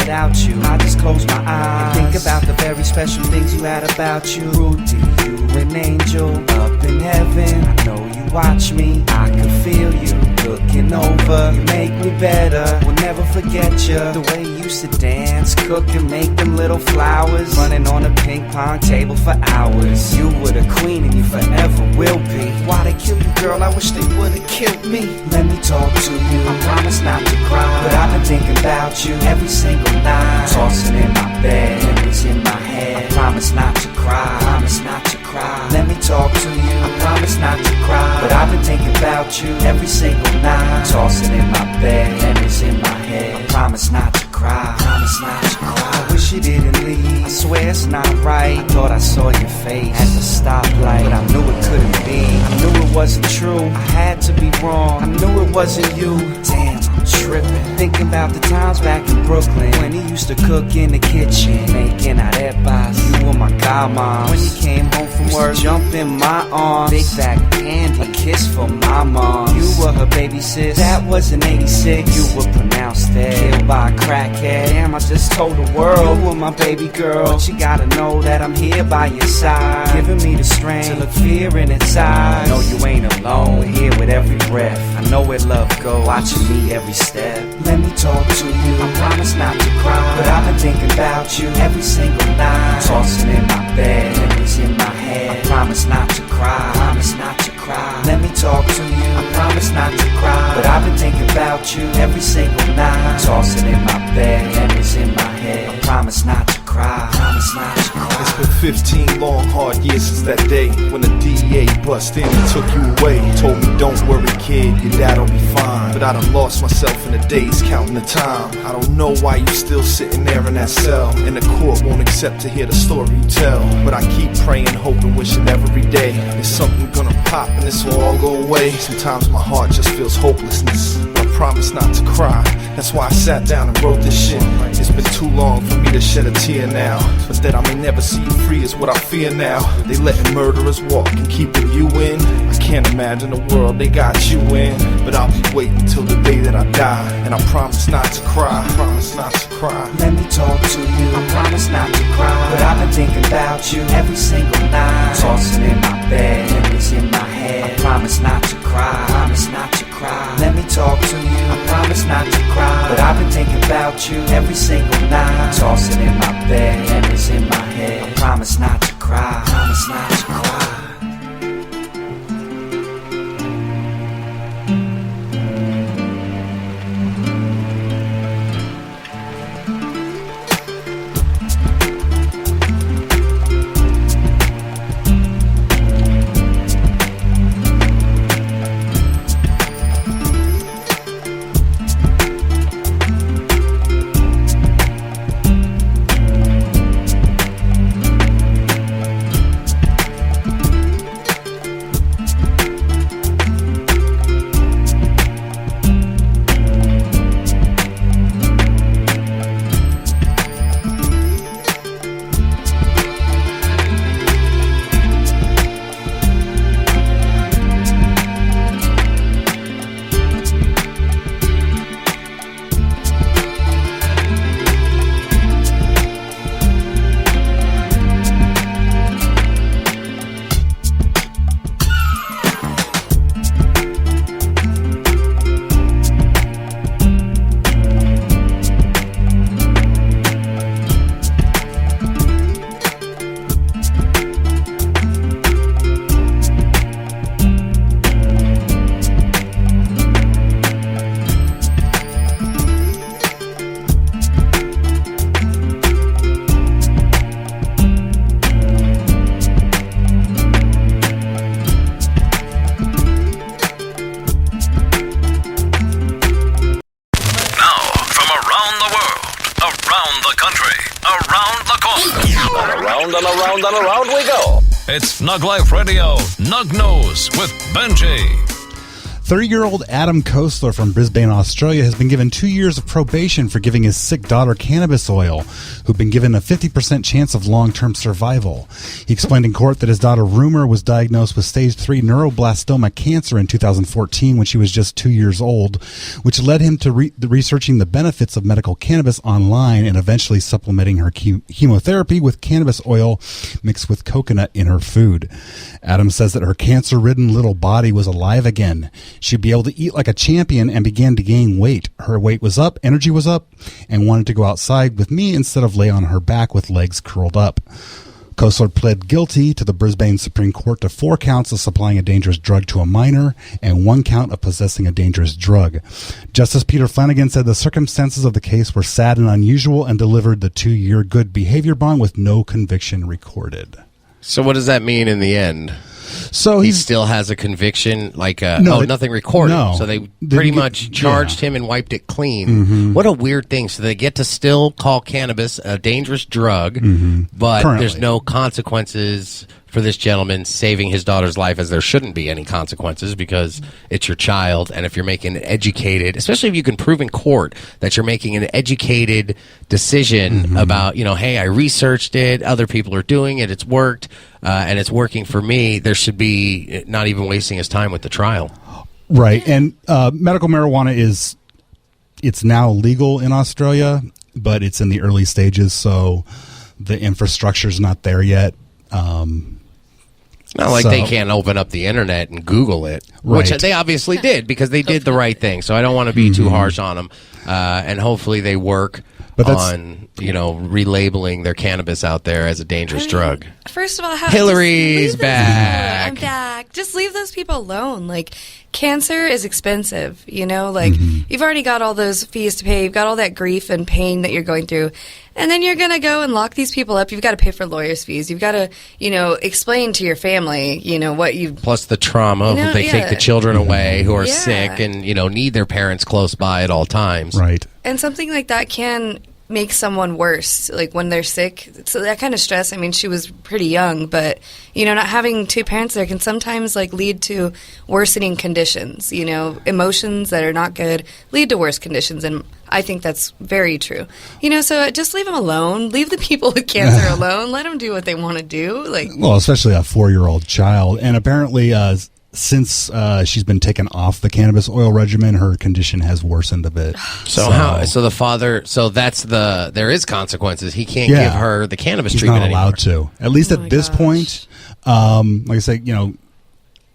without you. I just close my eyes and think about the very special things you had about you. Ruthie, you an angel up in heaven. I know you watch me, I can feel you looking over. You make me better, will never forget you. The way you used to dance, cook and make them little flowers, running on a ping pong table for hours. You were the queen and you forever will be. Why they kill you, girl? I wish they would've killed me. Let me talk to you, I promise not to cry, but I've been thinking about you every single night. Tossing in my bed, memories in my head. I promise not to cry, promise not to cry. Let me talk to you, I promise not to cry, but I've been thinking about you every single night. Tossing in my bed, memories in my head. I promise not to cry, promise not to cry. I wish you didn't leave, I swear it's not right. I thought I saw your face at the stoplight, but I knew it couldn't be. I knew it wasn't true, I had to be wrong. I knew it wasn't you. Damn, I'm tripping, thinking about the times back in Brooklyn when he used to cook in the kitchen, making arepas. You were my godmom. When you came home from work, jump in my arms, big bag of candy, a kiss for my mom. You were her baby sis, that was in 86. You were pronounced dead, killed by a crackhead. Damn, I just told the world you were my baby girl, but you gotta know that I'm here by your side, giving me the strength to look fear in its eyes. No, you ain't alone, we're here with every breath. I know where love goes, watching me every step. Let me talk to you, I promise not to cry, but I've been thinking about you every single night. Tossing in my bed, memories in my head. I promise not to cry, promise not to cry. Let me talk to you, I promise not to cry, but I've been thinking about you every single night. Tossing in my bed, memories in my head. I promise not to cry, promise not to cry. It's been 15 long hard years since that day when the DEA busted in and took you away. Told me don't worry kid, your dad'll be fine. But I done lost myself in the days counting the time. I don't know why you still sitting there in that cell, and the court won't accept to hear the story you tell. But I keep praying, hoping, wishing every day there's something gonna pop and this will all go away. Sometimes my heart just feels hopelessness, but I promise not to cry. That's why I sat down and wrote this shit. It's been too long for me to shed a tear now, but that I may never see you free is what I fear now. They letting murderers walk and keeping you in. I can't imagine the world they got you in, but I'll be waiting till the day that I die, and I promise not to cry, promise not to cry. Let me talk to you, I promise not to cry, but I've been thinking about you every single night. Tossing in my bed, memories in my head. I promise not to cry, promise not to cry. Let me talk to you, I promise not to cry, but I've been thinking about you every single night. Tossing in my bed, memories in my head. I promise not to cry, promise not to cry. and around we go. It's NUG Life Radio, NUG News with Benji. 30-year-old Adam Kostler from Brisbane, Australia, has been given 2 years of probation for giving his sick daughter cannabis oil, who'd been given a 50% chance of long-term survival. He explained in court that his daughter Rumer was diagnosed with stage 3 neuroblastoma cancer in 2014 when she was just 2 years old, which led him to researching the benefits of medical cannabis online and eventually supplementing her chemotherapy with cannabis oil mixed with coconut in her food. Adam says that her cancer-ridden little body was alive again. She'd be able to eat like a champion and began to gain weight. Her weight was up, energy was up, and wanted to go outside with me instead of lay on her back with legs curled up. Kostler pled guilty to the Brisbane Supreme Court to 4 counts of supplying a dangerous drug to a minor and 1 count of possessing a dangerous drug. Justice Peter Flanagan said the circumstances of the case were sad and unusual and delivered the 2-year good behavior bond with no conviction recorded. So what does that mean in the end? So he still has a conviction, nothing recorded. No, so they pretty much charged him and wiped it clean. Mm-hmm. What a weird thing. So they get to still call cannabis a dangerous drug, but Currently. There's no consequences for this gentleman saving his daughter's life, as there shouldn't be any consequences because it's your child. And if you're making an educated, especially if you can prove in court that you're making an educated decision about, hey, I researched it, other people are doing it, it's worked, and it's working for me, there should be not even wasting his time with the trial. Right. And medical marijuana it's now legal in Australia, but it's in the early stages, so the infrastructure's not there yet. Not like they can't open up the internet and Google it, which they obviously did because they did the right thing. So I don't want to be too harsh on them. And hopefully they work on, relabeling their cannabis out there as a dangerous drug. First of all, Hillary's back. I'm back. Just leave those people alone. Cancer is expensive, you've already got all those fees to pay. You've got all that grief and pain that you're going through. And then you're going to go and lock these people up. You've got to pay for lawyers' fees. You've got to, explain to your family, what you... Plus the trauma of they take the children away who are sick and, need their parents close by at all times. Right. And something like that can make someone worse, when they're sick. So that kind of stress, she was pretty young, but, not having 2 parents there can sometimes, lead to worsening conditions. Emotions that are not good lead to worse conditions, and I think that's very true. So just leave them alone. Leave the people with cancer alone. Let them do what they want to do. Well, especially a 4-year-old child. And apparently, since she's been taken off the cannabis oil regimen, her condition has worsened a bit. So the father, there is consequences. He can't give her the cannabis treatment anymore. He's not allowed to. At least at this point, like I say,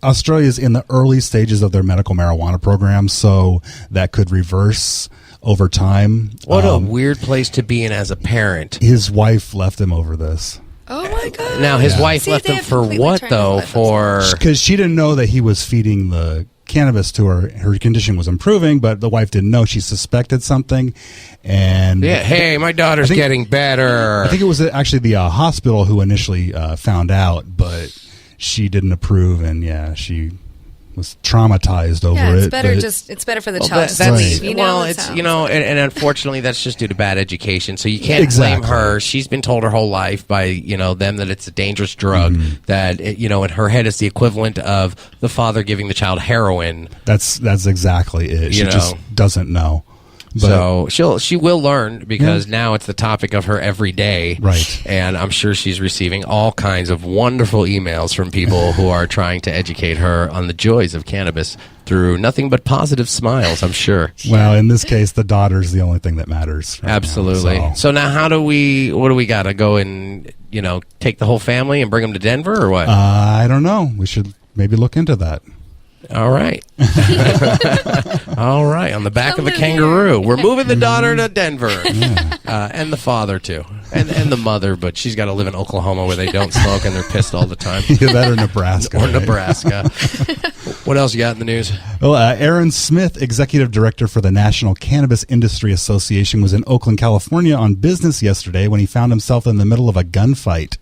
Australia's in the early stages of their medical marijuana program, so that could reverse over time. What a weird place to be in as a parent. His wife left him over this. Oh my God! Now his wife left him for what though? Because she didn't know that he was feeding the cannabis to her. Her condition was improving, but the wife didn't know. She suspected something, and hey, my daughter's getting better. I think it was actually the hospital who initially found out, but she didn't approve, and she was traumatized over it. It's better for the child to leave. And unfortunately, that's just due to bad education. So you can't blame her. She's been told her whole life by them that it's a dangerous drug. That in her head is the equivalent of the father giving the child heroin. That's exactly it. She just doesn't know. But, so she will learn because now it's the topic of her every day. Right. And I'm sure she's receiving all kinds of wonderful emails from people who are trying to educate her on the joys of cannabis through nothing but positive smiles, I'm sure. Well, in this case, the daughter's the only thing that matters. Right. Absolutely. Now, so now what do we got to go and, take the whole family and bring them to Denver or what? I don't know. We should maybe look into that. All right. All right. On the back of a kangaroo. We're moving the daughter to Denver. And the father, too. And the mother, but she's got to live in Oklahoma where they don't smoke and they're pissed all the time. That or Nebraska. Or Nebraska. What else you got in the news? Well, Aaron Smith, executive director for the National Cannabis Industry Association, was in Oakland, California on business yesterday when he found himself in the middle of a gunfight.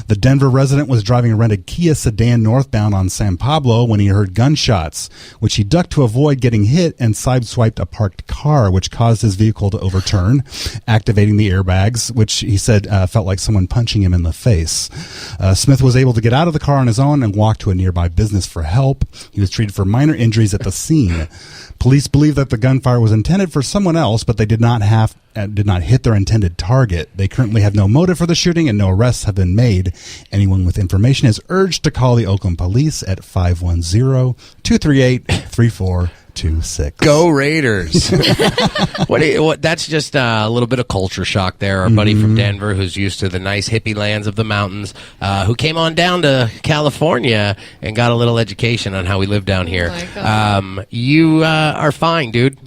The Denver resident was driving a rented Kia sedan northbound on San Pablo when he heard gunshots, which he ducked to avoid getting hit and sideswiped a parked car, which caused his vehicle to overturn, activating the airbags, which he said felt like someone punching him in the face. Smith was able to get out of the car on his own and walk to a nearby business for help. He was treated for minor injuries at the scene. Police believe that the gunfire was intended for someone else, but they did not hit their intended target. They currently have no motive for the shooting, and no arrests have been made. Anyone with information is urged to call the Oakland Police at 510-238-3426. Go Raiders. That's just a little bit of culture shock there. Our buddy from Denver, who's used to the nice hippie lands of the mountains, who came on down to California and got a little education on how we live down here. my God. You are fine, dude.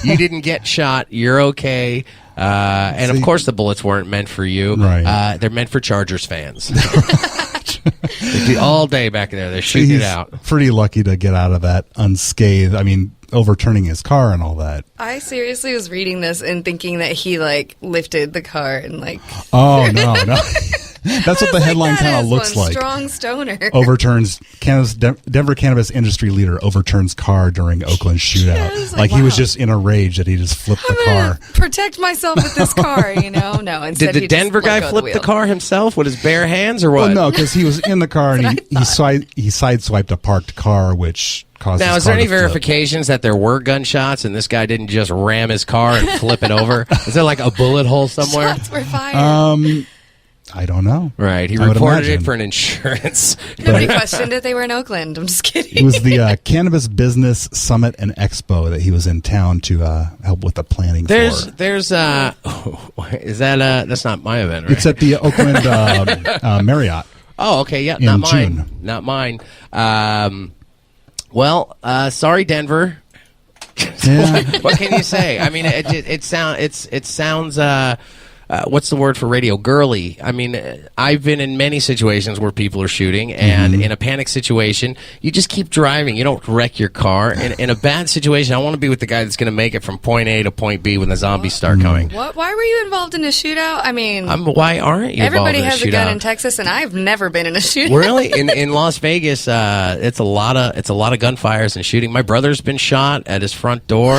You didn't get shot. You're okay. And of course the bullets weren't meant for you. Right. They're meant for Chargers fans. They do all day back there. They're shooting it out. Pretty lucky to get out of that unscathed. I mean, overturning his car and all that. I seriously was reading this and thinking that he lifted the car and Oh, no. That's what the headline kind of looks like. Strong stoner. Overturns Denver cannabis industry leader overturns car during Oakland shootout. Yeah, he was just in a rage that he just flipped the car. Protect myself with this car, No, instead Did the Denver guy flip the car himself with his bare hands or what? Well, no, because he was in the car and he sideswiped a parked car, which caused Now, his is there car any to flip. verifications that there were gunshots and this guy didn't just ram his car and flip it over? Is there like a bullet hole somewhere? Shots were fired. I don't know. Right, he I would reported imagine. it for an insurance. Nobody questioned it. They were in Oakland. I'm just kidding. It was the Cannabis Business Summit and Expo that he was in town to help with the planning There's for. is that that's not my event, right? It's at the Oakland Marriott. Oh, okay, yeah, in not mine. June. Not mine. Sorry, Denver. Yeah. What can you say? I mean, it sounds. What's the word for radio? Girly. I mean, I've been in many situations where people are shooting, and in a panic situation, you just keep driving. You don't wreck your car. In a bad situation, I want to be with the guy that's going to make it from point A to point B when the zombies start coming. What? Why were you involved in a shootout? I mean, Why aren't you? everybody involved has in a gun shootout? in Texas, and I've never been in a shootout. Really? In Las Vegas, it's a lot of gunfires and shooting. My brother's been shot at his front door.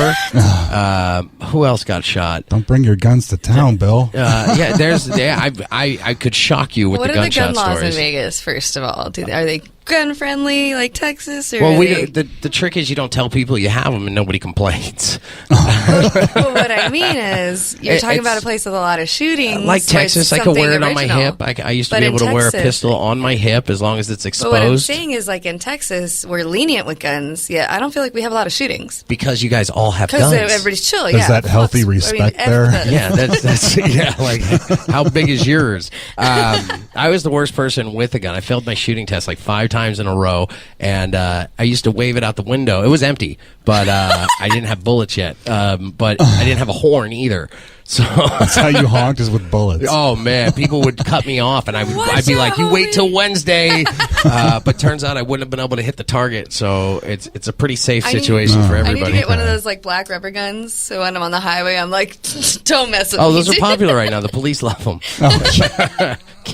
Who else got shot? Don't bring your guns to town, Bill. I could shock you with What the are the gunshot gun laws stories. in Vegas? First of all, are they gun friendly like Texas? Or Well, are they... the trick is you don't tell people you have them and nobody complains. Well, what I mean is, you're talking It's- about a place with a lot of shootings. Like where Texas, it's I could wear it something on my original. hip. I used to But be in able to wear a Texas- pistol on my hip as long as it's But what I'm exposed. saying is, in Texas, we're lenient with guns. Yeah, I don't feel like we have a lot of shootings Because you guys all have because guns. everybody's chill. Is Yeah, that healthy respect there? Yeah, that's yeah. Like, how big is yours? I was the worst person with a gun. I failed my shooting test 5 times in a row, and I used to wave it out the window. It was empty, but I didn't have bullets yet. But I didn't have a horn either. So That's how you honked, is with bullets. oh man, people would cut me off, and I'd be out, like, "You wait homie." till Wednesday." But turns out I wouldn't have been able to hit the target. So it's a pretty safe situation for I everybody. need to get one of those black rubber guns, so when I'm on the highway, I'm like, don't mess with me. Oh, those are popular right now. The police love them.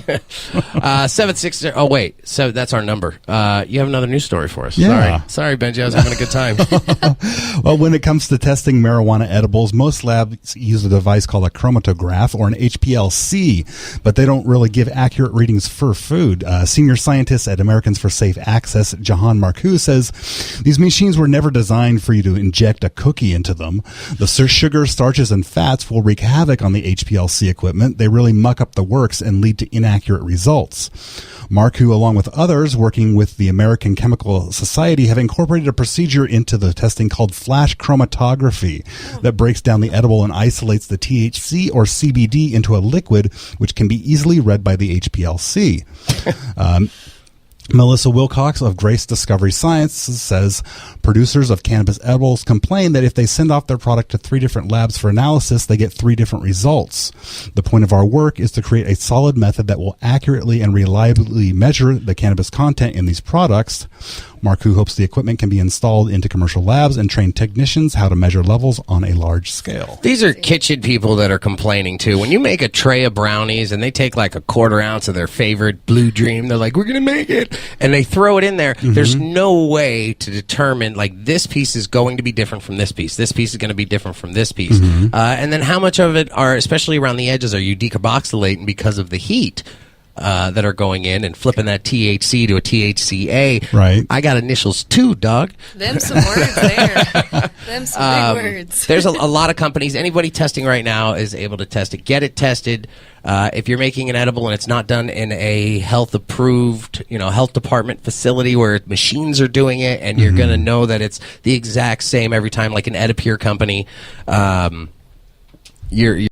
760. Oh, wait. So that's our number. You have another news story for us. Yeah. Sorry, Benji. I was having a good time. Well, when it comes to testing marijuana edibles, most labs use a device called a chromatograph or an HPLC, but they don't really give accurate readings for food. Senior scientist at Americans for Safe Access, Jahan Marcoux, says these machines were never designed for you to inject a cookie into them. The sugar, starches, and fats will wreak havoc on the HPLC equipment. They really muck up the works and lead to inaccurate results. Marcoux, along with others working with the American Chemical Society, have incorporated a procedure into the testing called flash chromatography that breaks down the edible and isolates the THC or CBD into a liquid, which can be easily read by the HPLC. Melissa Wilcox of Grace Discovery Sciences says producers of cannabis edibles complain that if they send off their product to 3 different labs for analysis, they get 3 different results. The point of our work is to create a solid method that will accurately and reliably measure the cannabis content in these products. Marcoux hopes the equipment can be installed into commercial labs and train technicians how to measure levels on a large scale. These are kitchen people that are complaining too. When you make a tray of brownies and they take a 1/4 ounce of their favorite Blue Dream, they're like, "We're going to make it," and they throw it in there. There's no way to determine this piece is going to be different from this piece. This piece is going to be different from this piece. And then how much of it are, especially around the edges, are you decarboxylating because of the heat? that are going in and flipping that THC to a THCA. Right. I got initials too, Doug. Them some words there. Them some big words. There's a lot of companies. Anybody testing right now is able to test it. Get it tested. If you're making an edible and it's not done in a health approved, health department facility where machines are doing it, and you're going to know that it's the exact same every time, like an Edipure company, you're